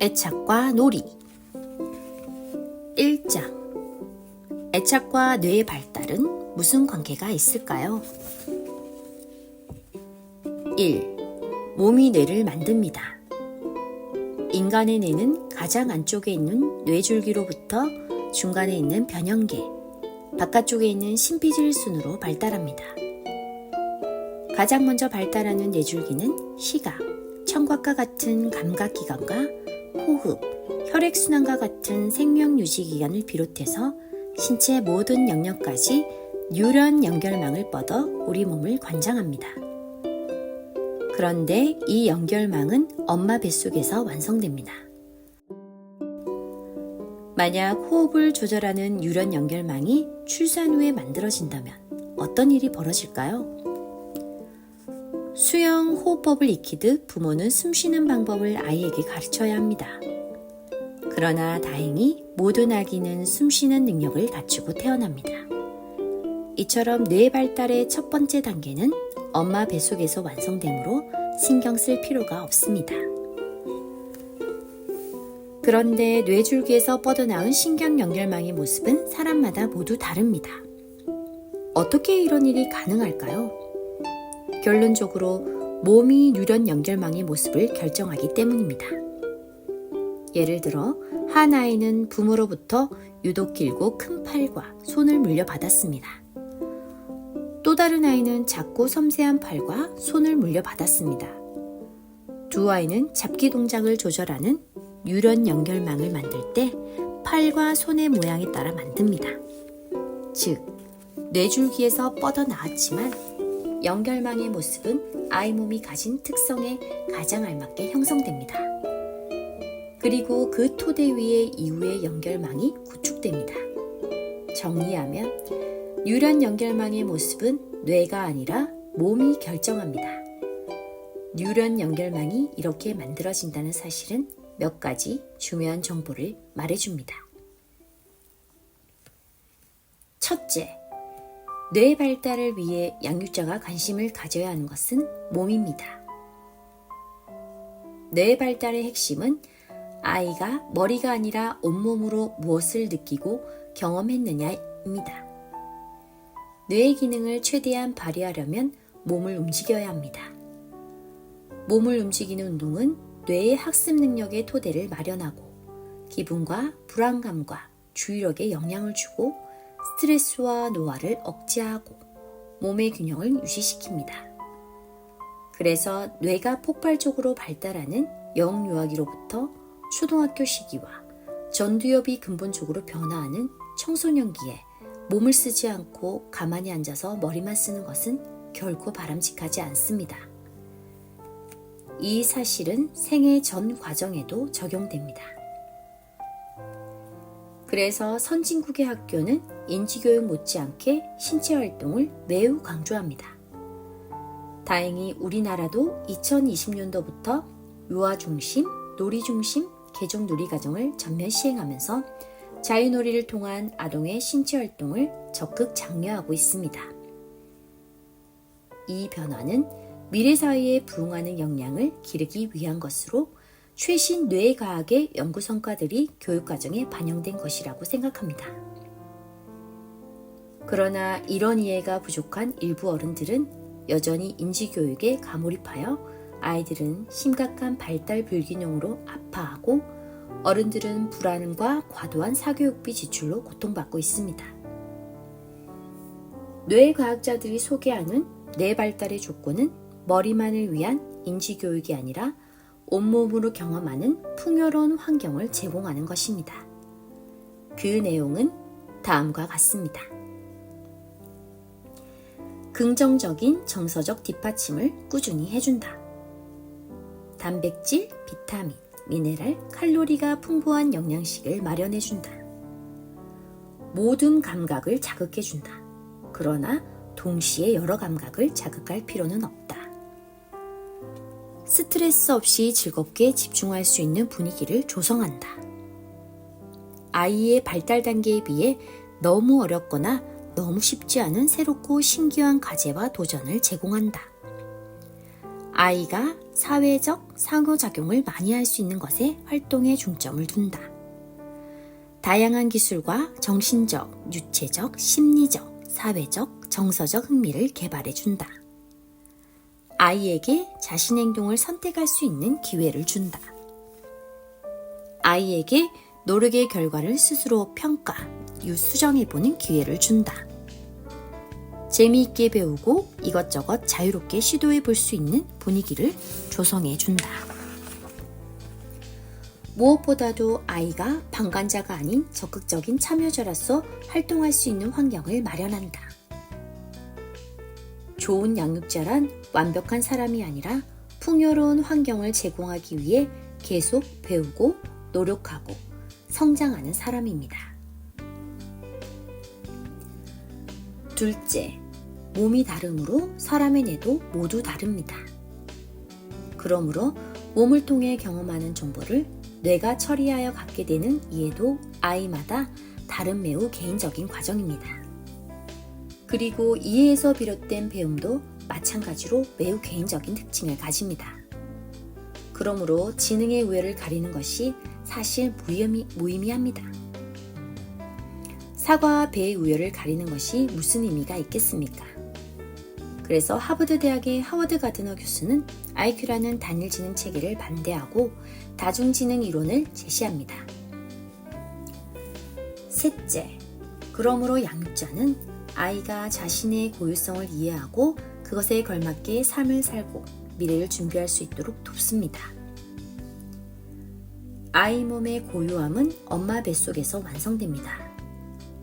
애착과 놀이 1장 애착과 뇌의 발달은 무슨 관계가 있을까요? 1. 몸이 뇌를 만듭니다. 인간의 뇌는 가장 안쪽에 있는 뇌줄기로부터 중간에 있는 변형계, 바깥쪽에 있는 심피질 순으로 발달합니다. 가장 먼저 발달하는 뇌줄기는 시각, 청각과 같은 감각기관과 호흡, 혈액순환과 같은 생명유지기관을 비롯해서 신체 모든 영역까지 뉴런 연결망을 뻗어 우리 몸을 관장합니다. 그런데 이 연결망은 엄마 뱃속에서 완성됩니다. 만약 호흡을 조절하는 뉴런 연결망이 출산 후에 만들어진다면 어떤 일이 벌어질까요? 수영 호흡법을 익히듯 부모는 숨쉬는 방법을 아이에게 가르쳐야 합니다. 그러나 다행히 모든 아기는 숨쉬는 능력을 갖추고 태어납니다. 이처럼 뇌 발달의 첫 번째 단계는 엄마 뱃속에서 완성되므로 신경 쓸 필요가 없습니다. 그런데 뇌줄기에서 뻗어나온 신경 연결망의 모습은 사람마다 모두 다릅니다. 어떻게 이런 일이 가능할까요? 결론적으로 몸이 뉴런 연결망의 모습을 결정하기 때문입니다. 예를 들어 한 아이는 부모로부터 유독 길고 큰 팔과 손을 물려받았습니다. 또 다른 아이는 작고 섬세한 팔과 손을 물려받았습니다. 두 아이는 잡기 동작을 조절하는 뉴런 연결망을 만들 때 팔과 손의 모양에 따라 만듭니다. 즉, 뇌줄기에서 뻗어나왔지만 연결망의 모습은 아이 몸이 가진 특성에 가장 알맞게 형성됩니다. 그리고 그 토대 위에 이후의 연결망이 구축됩니다. 정리하면 뉴런 연결망의 모습은 뇌가 아니라 몸이 결정합니다. 뉴런 연결망이 이렇게 만들어진다는 사실은 몇 가지 중요한 정보를 말해줍니다. 첫째, 뇌 발달을 위해 양육자가 관심을 가져야 하는 것은 몸입니다. 뇌 발달의 핵심은 아이가 머리가 아니라 온몸으로 무엇을 느끼고 경험했느냐입니다. 뇌의 기능을 최대한 발휘하려면 몸을 움직여야 합니다. 몸을 움직이는 운동은 뇌의 학습 능력의 토대를 마련하고 기분과 불안감과 주의력에 영향을 주고 스트레스와 노화를 억제하고 몸의 균형을 유지시킵니다. 그래서 뇌가 폭발적으로 발달하는 영유아기로부터 초등학교 시기와 전두엽이 근본적으로 변화하는 청소년기에 몸을 쓰지 않고 가만히 앉아서 머리만 쓰는 것은 결코 바람직하지 않습니다. 이 사실은 생애 전 과정에도 적용됩니다. 그래서 선진국의 학교는 인지교육 못지않게 신체 활동을 매우 강조합니다. 다행히 우리나라도 2020년도부터 유아 중심, 놀이 중심 개종 놀이과정을 전면 시행하면서 자유놀이를 통한 아동의 신체 활동을 적극 장려하고 있습니다. 이 변화는 미래 사회에 부응하는 역량을 기르기 위한 것으로 최신 뇌과학의 연구 성과들이 교육과정에 반영된 것이라고 생각합니다. 그러나 이런 이해가 부족한 일부 어른들은 여전히 인지교육에 가몰입하여 아이들은 심각한 발달 불균형으로 아파하고 어른들은 불안과 과도한 사교육비 지출로 고통받고 있습니다. 뇌과학자들이 소개하는 뇌 발달의 조건은 머리만을 위한 인지교육이 아니라 온몸으로 경험하는 풍요로운 환경을 제공하는 것입니다. 그 내용은 다음과 같습니다. 긍정적인 정서적 뒷받침을 꾸준히 해준다. 단백질, 비타민, 미네랄, 칼로리가 풍부한 영양식을 마련해준다. 모든 감각을 자극해준다. 그러나 동시에 여러 감각을 자극할 필요는 없다. 스트레스 없이 즐겁게 집중할 수 있는 분위기를 조성한다. 아이의 발달 단계에 비해 너무 어렵거나 너무 쉽지 않은 새롭고 신기한 과제와 도전을 제공한다. 아이가 사회적 상호작용을 많이 할 수 있는 것에 활동에 중점을 둔다. 다양한 기술과 정신적, 유체적, 심리적, 사회적, 정서적 흥미를 개발해 준다. 아이에게 자신의 행동을 선택할 수 있는 기회를 준다. 아이에게 노력의 결과를 스스로 평가, 수정해보는 기회를 준다. 재미있게 배우고 이것저것 자유롭게 시도해볼 수 있는 분위기를 조성해준다. 무엇보다도 아이가 방관자가 아닌 적극적인 참여자로서 활동할 수 있는 환경을 마련한다. 좋은 양육자란 완벽한 사람이 아니라 풍요로운 환경을 제공하기 위해 계속 배우고 노력하고 성장하는 사람입니다. 둘째, 몸이 다르므로 사람의 뇌도 모두 다릅니다. 그러므로 몸을 통해 경험하는 정보를 뇌가 처리하여 갖게 되는 이해도 아이마다 다른 매우 개인적인 과정입니다. 그리고 이해에서 비롯된 배움도 마찬가지로 매우 개인적인 특징을 가집니다. 그러므로 지능의 우열을 가리는 것이 사실 무의미합니다. 사과와 배의 우열을 가리는 것이 무슨 의미가 있겠습니까? 그래서 하버드 대학의 하워드 가드너 교수는 IQ라는 단일 지능 체계를 반대하고 다중지능 이론을 제시합니다. 셋째, 그러므로 양육자는 아이가 자신의 고유성을 이해하고 그것에 걸맞게 삶을 살고 미래를 준비할 수 있도록 돕습니다. 아이 몸의 고유함은 엄마 뱃속에서 완성됩니다.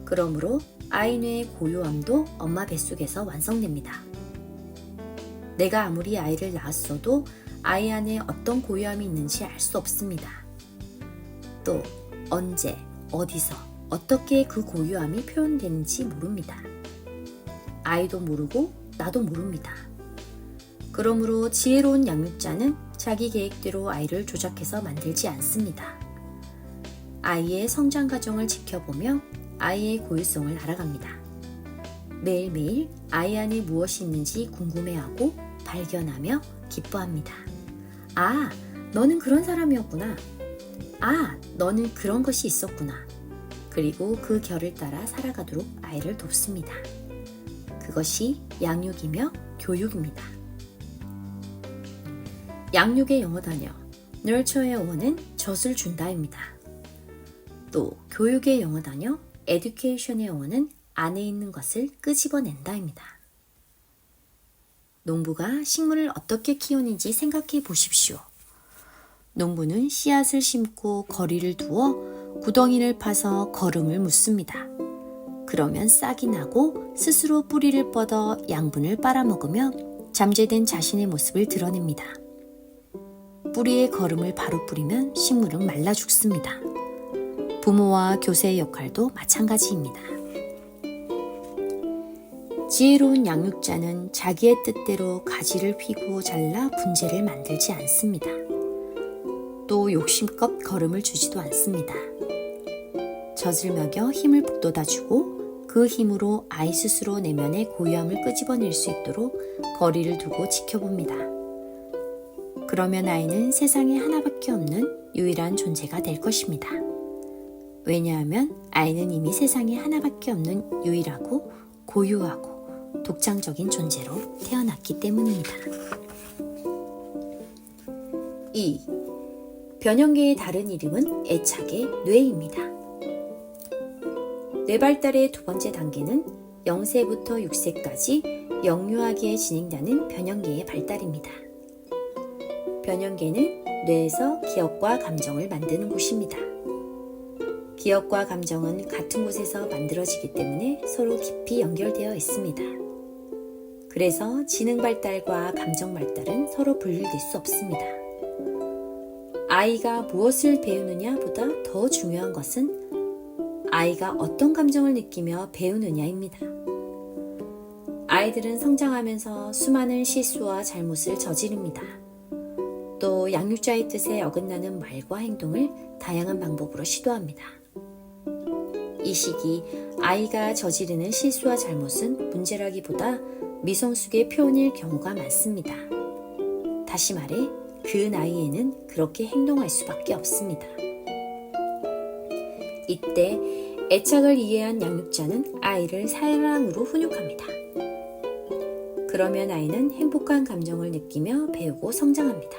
그러므로 아이 뇌의 고유함도 엄마 뱃속에서 완성됩니다. 내가 아무리 아이를 낳았어도 아이 안에 어떤 고유함이 있는지 알 수 없습니다. 또 언제, 어디서, 어떻게 그 고유함이 표현되는지 모릅니다. 아이도 모르고 나도 모릅니다. 그러므로 지혜로운 양육자는 자기 계획대로 아이를 조작해서 만들지 않습니다. 아이의 성장 과정을 지켜보며 아이의 고유성을 알아갑니다. 매일매일 아이 안에 무엇이 있는지 궁금해하고 발견하며 기뻐합니다. 아, 너는 그런 사람이었구나. 아, 너는 그런 것이 있었구나. 그리고 그 결을 따라 살아가도록 아이를 돕습니다. 그것이 양육이며 교육입니다. 양육의 영어 단어, nurture의 영어는 젖을 준다입니다. 또 교육의 영어 단어, education의 영어는 안에 있는 것을 끄집어낸다입니다. 농부가 식물을 어떻게 키우는지 생각해 보십시오. 농부는 씨앗을 심고 거리를 두어 구덩이를 파서 거름을 묻습니다. 그러면 싹이 나고 스스로 뿌리를 뻗어 양분을 빨아먹으며 잠재된 자신의 모습을 드러냅니다. 뿌리에 거름을 바로 뿌리면 식물은 말라 죽습니다. 부모와 교사의 역할도 마찬가지입니다. 지혜로운 양육자는 자기의 뜻대로 가지를 휘고 잘라 분재를 만들지 않습니다. 또 욕심껏 거름을 주지도 않습니다. 젖을 먹여 힘을 북돋아주고 그 힘으로 아이 스스로 내면의 고유함을 끄집어낼 수 있도록 거리를 두고 지켜봅니다. 그러면 아이는 세상에 하나밖에 없는 유일한 존재가 될 것입니다. 왜냐하면 아이는 이미 세상에 하나밖에 없는 유일하고 고유하고 독창적인 존재로 태어났기 때문입니다. 2. 변형계의 다른 이름은 애착의 뇌입니다. 뇌 발달의 두 번째 단계는 0세부터 6세까지 영유아기에 진행되는 변형계의 발달입니다. 변형계는 뇌에서 기억과 감정을 만드는 곳입니다. 기억과 감정은 같은 곳에서 만들어지기 때문에 서로 깊이 연결되어 있습니다. 그래서 지능 발달과 감정 발달은 서로 분리될 수 없습니다. 아이가 무엇을 배우느냐보다 더 중요한 것은 아이가 어떤 감정을 느끼며 배우느냐입니다. 아이들은 성장하면서 수많은 실수와 잘못을 저지릅니다. 또 양육자의 뜻에 어긋나는 말과 행동을 다양한 방법으로 시도합니다. 이 시기 아이가 저지르는 실수와 잘못은 문제라기보다 미성숙의 표현일 경우가 많습니다. 다시 말해 그 나이에는 그렇게 행동할 수밖에 없습니다. 이때 애착을 이해한 양육자는 아이를 사랑으로 훈육합니다. 그러면 아이는 행복한 감정을 느끼며 배우고 성장합니다.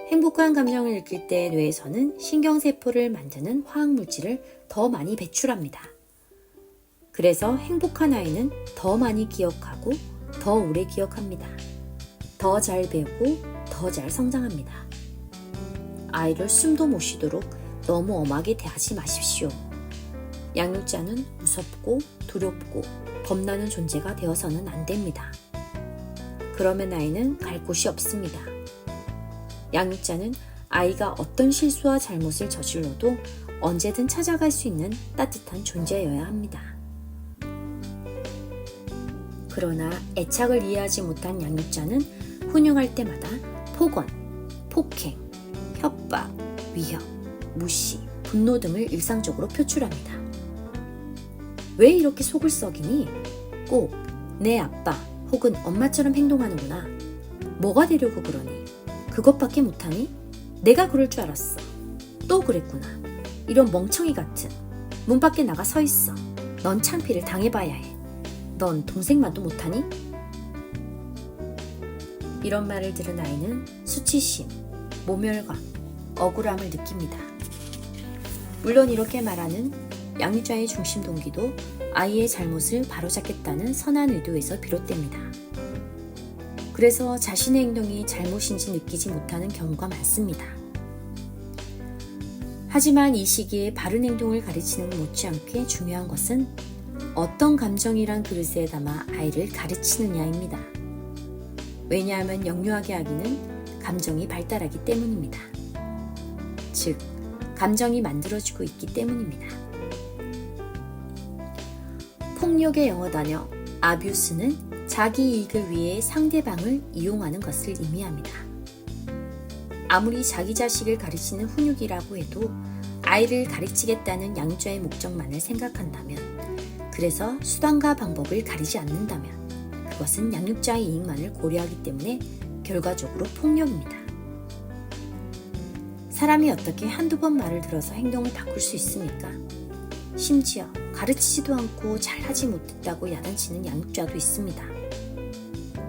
행복한 감정을 느낄 때 뇌에서는 신경세포를 만드는 화학물질을 더 많이 배출합니다. 그래서 행복한 아이는 더 많이 기억하고 더 오래 기억합니다. 더 잘 배우고 더 잘 성장합니다. 아이를 숨도 못 쉬도록 너무 엄하게 대하지 마십시오. 양육자는 무섭고 두렵고 겁나는 존재가 되어서는 안 됩니다. 그러면 아이는 갈 곳이 없습니다. 양육자는 아이가 어떤 실수와 잘못을 저질러도 언제든 찾아갈 수 있는 따뜻한 존재여야 합니다. 그러나 애착을 이해하지 못한 양육자는 훈육할 때마다 폭언, 폭행, 협박, 위협, 무시, 분노 등을 일상적으로 표출합니다. 왜 이렇게 속을 썩이니? 꼭 내 아빠 혹은 엄마처럼 행동하는구나. 뭐가 되려고 그러니? 그것밖에 못하니? 내가 그럴 줄 알았어. 또 그랬구나. 이런 멍청이 같은. 문 밖에 나가 서 있어. 넌 창피를 당해봐야 해. 넌 동생만도 못하니? 이런 말을 들은 아이는 수치심, 모멸감, 억울함을 느낍니다. 물론 이렇게 말하는 양육자의 중심 동기도 아이의 잘못을 바로잡겠다는 선한 의도에서 비롯됩니다. 그래서 자신의 행동이 잘못인지 느끼지 못하는 경우가 많습니다. 하지만 이 시기에 바른 행동을 가르치는 것 못지않게 중요한 것은 어떤 감정이란 그릇에 담아 아이를 가르치느냐입니다. 왜냐하면 영유아기 아기는 감정이 발달하기 때문입니다. 즉, 감정이 만들어지고 있기 때문입니다. 폭력의 영어 단어 abuse는 자기 이익을 위해 상대방을 이용하는 것을 의미합니다. 아무리 자기 자식을 가르치는 훈육이라고 해도 아이를 가르치겠다는 양육자의 목적만을 생각한다면, 그래서 수단과 방법을 가리지 않는다면 그것은 양육자의 이익만을 고려하기 때문에 결과적으로 폭력입니다. 사람이 어떻게 한두 번 말을 들어서 행동을 바꿀 수 있습니까? 심지어 가르치지도 않고 잘하지 못했다고 야단치는 양육자도 있습니다.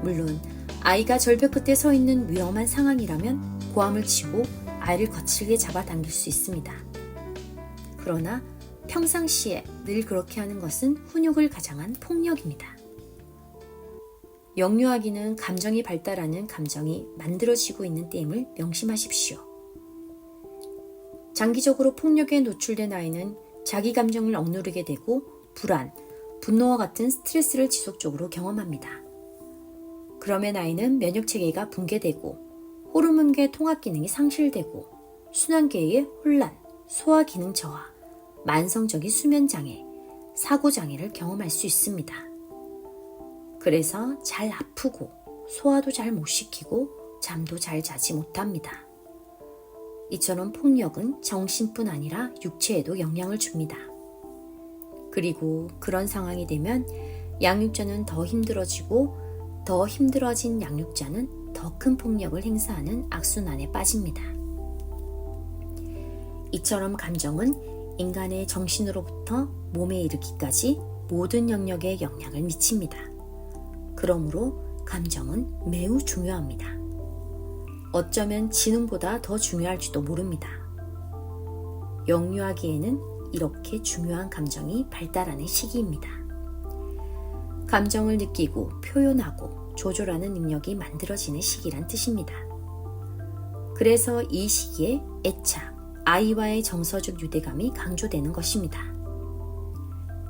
물론 아이가 절벽 끝에 서 있는 위험한 상황이라면 고함을 치고 아이를 거칠게 잡아당길 수 있습니다. 그러나 평상시에 늘 그렇게 하는 것은 훈육을 가장한 폭력입니다. 영유아기는 감정이 발달하는 감정이 만들어지고 있는 때임을 명심하십시오. 장기적으로 폭력에 노출된 아이는 자기 감정을 억누르게 되고 불안, 분노와 같은 스트레스를 지속적으로 경험합니다. 그러면 아이는 면역체계가 붕괴되고 호르몬계 통합 기능이 상실되고 순환계의 혼란, 소화기능 저하, 만성적인 수면장애, 사고장애를 경험할 수 있습니다. 그래서 잘 아프고 소화도 잘 못 시키고 잠도 잘 자지 못합니다. 이처럼 폭력은 정신뿐 아니라 육체에도 영향을 줍니다. 그리고 그런 상황이 되면 양육자는 더 힘들어지고 더 힘들어진 양육자는 더 큰 폭력을 행사하는 악순환에 빠집니다. 이처럼 감정은 인간의 정신으로부터 몸에 이르기까지 모든 영역에 영향을 미칩니다. 그러므로 감정은 매우 중요합니다. 어쩌면 지능보다 더 중요할지도 모릅니다. 영유아기에는 이렇게 중요한 감정이 발달하는 시기입니다. 감정을 느끼고 표현하고 조절하는 능력이 만들어지는 시기란 뜻입니다. 그래서 이 시기에 애착, 아이와의 정서적 유대감이 강조되는 것입니다.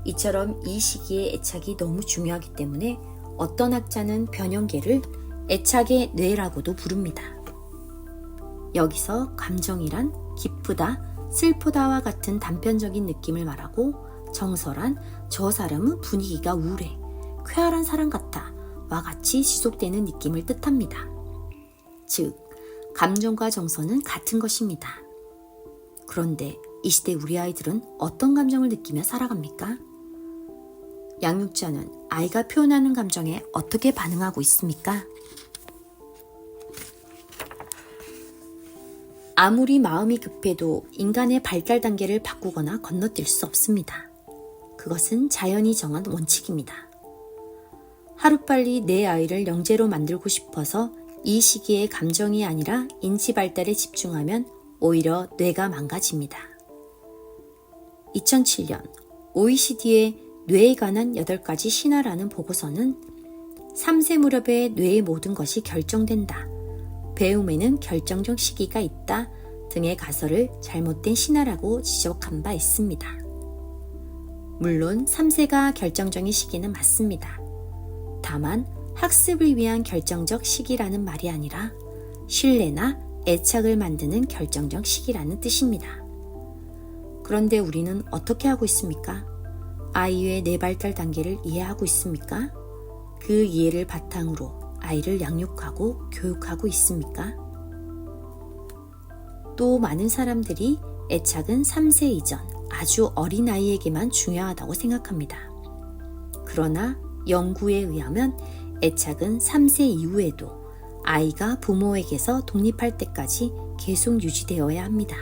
이처럼 이 시기에 애착이 너무 중요하기 때문에 어떤 학자는 변형계를 애착의 뇌라고도 부릅니다. 여기서 감정이란 기쁘다, 슬프다와 같은 단편적인 느낌을 말하고 정서란 저 사람은 분위기가 우울해, 쾌활한 사람 같아 와 같이 지속되는 느낌을 뜻합니다. 즉, 감정과 정서는 같은 것입니다. 그런데 이 시대 우리 아이들은 어떤 감정을 느끼며 살아갑니까? 양육자는 아이가 표현하는 감정에 어떻게 반응하고 있습니까? 아무리 마음이 급해도 인간의 발달 단계를 바꾸거나 건너뛸 수 없습니다. 그것은 자연이 정한 원칙입니다. 하루빨리 내 아이를 영재로 만들고 싶어서 이 시기에 감정이 아니라 인지 발달에 집중하면 오히려 뇌가 망가집니다. 2007년 OECD의 뇌에 관한 8가지 신화라는 보고서는 3세 무렵에 뇌의 모든 것이 결정된다. 배움에는 결정적 시기가 있다 등의 가설을 잘못된 신화라고 지적한 바 있습니다. 물론 3세가 결정적인 시기는 맞습니다. 다만 학습을 위한 결정적 시기라는 말이 아니라 신뢰나 애착을 만드는 결정적 시기라는 뜻입니다. 그런데 우리는 어떻게 하고 있습니까? 아이의 뇌발달 단계를 이해하고 있습니까? 그 이해를 바탕으로 아이를 양육하고 교육하고 있습니까? 또 많은 사람들이 애착은 3세 이전 아주 어린 아이에게만 중요하다고 생각합니다. 그러나 연구에 의하면 애착은 3세 이후에도 아이가 부모에게서 독립할 때까지 계속 유지되어야 합니다.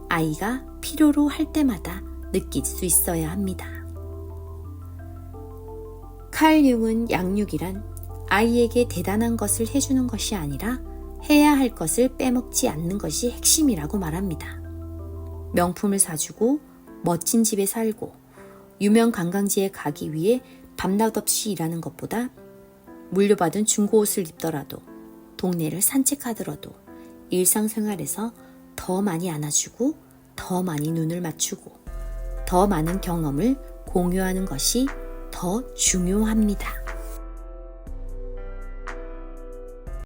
아이가 필요로 할 때마다 느낄 수 있어야 합니다. 칼 융은 양육이란 아이에게 대단한 것을 해주는 것이 아니라 해야 할 것을 빼먹지 않는 것이 핵심이라고 말합니다. 명품을 사주고 멋진 집에 살고 유명 관광지에 가기 위해 밤낮 없이 일하는 것보다 물려받은 중고 옷을 입더라도 동네를 산책하더라도 일상생활에서 더 많이 안아주고 더 많이 눈을 맞추고 더 많은 경험을 공유하는 것이 더 중요합니다.